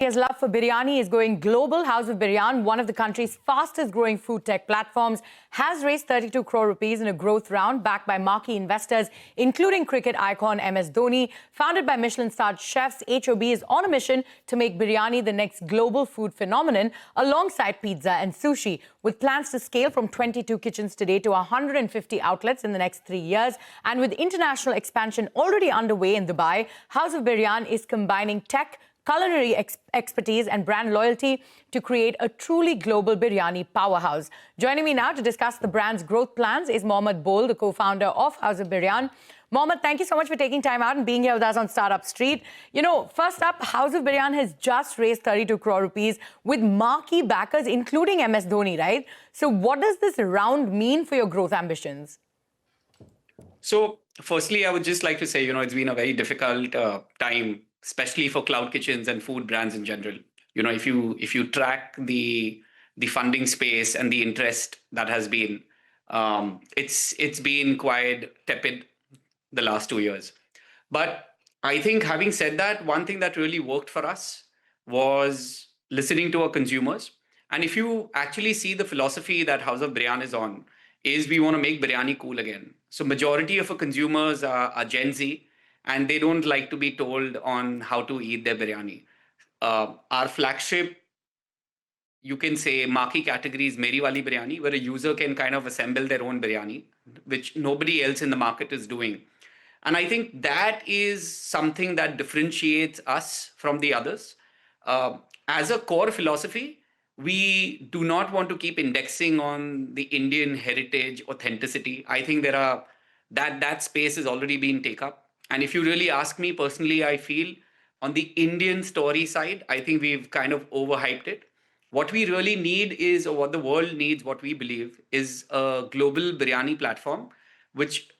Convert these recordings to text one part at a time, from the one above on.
India's love for biryani is going global. House of Biryan, one of the country's fastest growing food tech platforms, has raised 32 crore rupees in a growth round backed by marquee investors, including cricket icon MS Dhoni. Founded by Michelin-starred chefs, HOB is on a mission to make biryani the next global food phenomenon alongside pizza and sushi, with plans to scale from 22 kitchens today to 150 outlets in the next 3 years. And with international expansion already underway in Dubai, House of Biryan is combining tech, culinary expertise and brand loyalty to create a truly global biryani powerhouse. Joining me now to discuss the brand's growth plans is Mohammed Bhol, the co-founder of House of Biryan. Mohammed, thank you so much for taking time out and being here with us on Startup Street. You know, first up, House of Biryan has just raised 32 crore rupees with marquee backers, including MS Dhoni, right? So what does this round mean for your growth ambitions? So firstly, I would just like to say, it's been a very difficult time, especially for cloud kitchens and food brands in general. If you track the funding space and the interest that has been, it's been quite tepid the last 2 years. But I think having said that, one thing that really worked for us was listening to our consumers. And if you actually see the philosophy that House of Biryan is on, is we want to make biryani cool again. So majority of our consumers are Gen Z, and they don't like to be told on how to eat their biryani. Our flagship, you can say, marquee category is Meri Wali Biryani, where a user can kind of assemble their own biryani, which nobody else in the market is doing. And I think that is something that differentiates us from the others. As a core philosophy, we do not want to keep indexing on the Indian heritage authenticity. I think that space has already been taken up. And if you really ask me personally, I feel on the Indian story side, I think we've kind of overhyped it. What we really need is, or what the world needs, what we believe, is a global biryani platform, which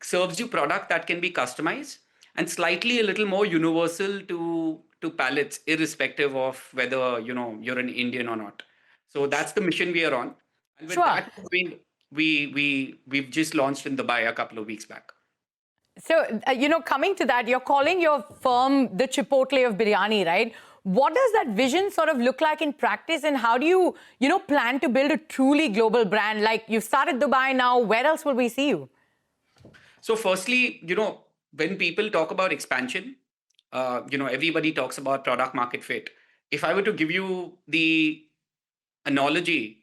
serves you product that can be customized and slightly a little more universal to palates, irrespective of whether you're an Indian or not. So that's the mission we are on. And with that point, we've just launched in Dubai a couple of weeks back. So, coming to that, you're calling your firm the Chipotle of biryani, right? What does that vision sort of look like in practice, and how do you, plan to build a truly global brand? Like, you've started Dubai now, where else will we see you? So firstly, when people talk about expansion, everybody talks about product market fit. If I were to give you the analogy,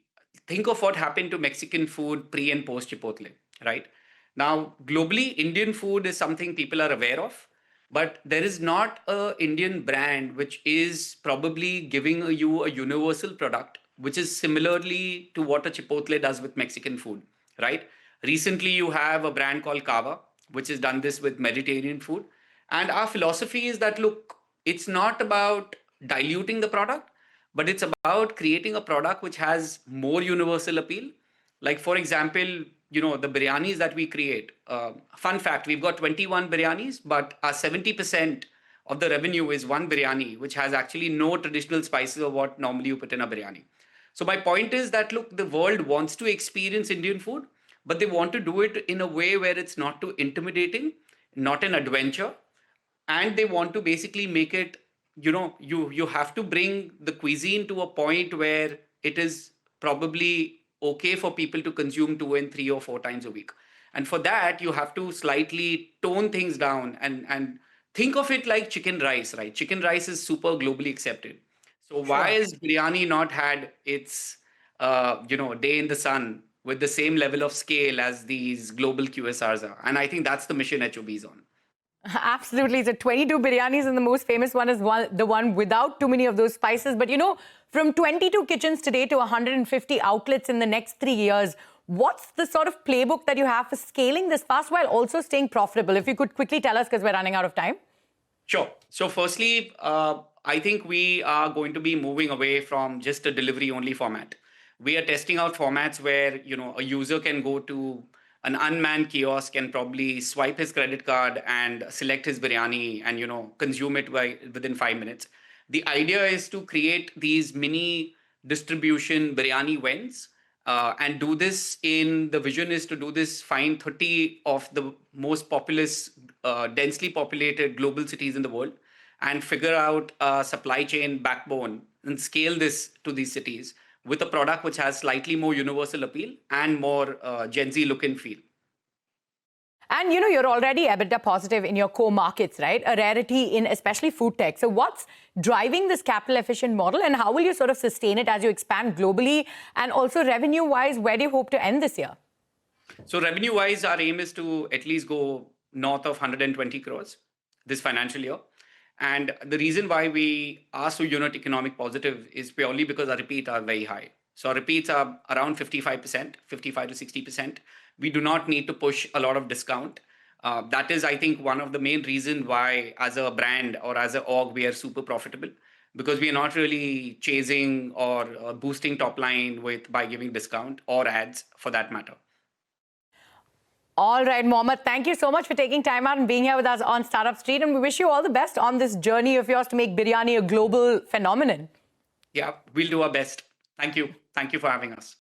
think of what happened to Mexican food pre and post Chipotle, right? Now, globally, Indian food is something people are aware of, but there is not an Indian brand which is probably giving you a universal product, which is similarly to what a Chipotle does with Mexican food, right? Recently, you have a brand called Kava, which has done this with Mediterranean food. And our philosophy is that, look, it's not about diluting the product, but it's about creating a product which has more universal appeal. Like, for example, the biryanis that we create. Fun fact, we've got 21 biryanis, but our 70% of the revenue is one biryani, which has actually no traditional spices of what normally you put in a biryani. So my point is that, look, the world wants to experience Indian food, but they want to do it in a way where it's not too intimidating, not an adventure. And they want to basically make it, you have to bring the cuisine to a point where it is probably okay for people to consume 2 and 3 or 4 times a week. And for that, you have to slightly tone things down and think of it like chicken rice, right? Chicken rice is super globally accepted. So why is biryani not had its, day in the sun with the same level of scale as these global QSRs are? And I think that's the mission HOB is on. Absolutely. So 22 biryanis, and the most famous one is the one without too many of those spices. But, from 22 kitchens today to 150 outlets in the next 3 years, what's the sort of playbook that you have for scaling this fast while also staying profitable? If you could quickly tell us, because we're running out of time. Sure. So firstly, I think we are going to be moving away from just a delivery-only format. We are testing out formats where, a user can go to an unmanned kiosk and probably swipe his credit card and select his biryani and, consume it within 5 minutes. The idea is to create these mini distribution biryani vents and do this the vision is to do this, find 30 of the most populous, densely populated global cities in the world and figure out a supply chain backbone and scale this to these cities with a product which has slightly more universal appeal and more Gen Z look and feel. And you're already EBITDA positive in your core markets, right? A rarity in especially food tech. So what's driving this capital efficient model, and how will you sort of sustain it as you expand globally? And also revenue wise, where do you hope to end this year? So revenue wise, our aim is to at least go north of 120 crores this financial year. And the reason why we are so unit economic positive is purely because our repeats are very high. So our repeats are around 55%, 55 to 60%. We do not need to push a lot of discount. That is, I think, one of the main reasons why as a brand or as an org, we are super profitable, because we are not really chasing or boosting top line by giving discount or ads for that matter. All right, Mohammed, thank you so much for taking time out and being here with us on Startup Street. And we wish you all the best on this journey of yours to make biryani a global phenomenon. Yeah, we'll do our best. Thank you. Thank you for having us.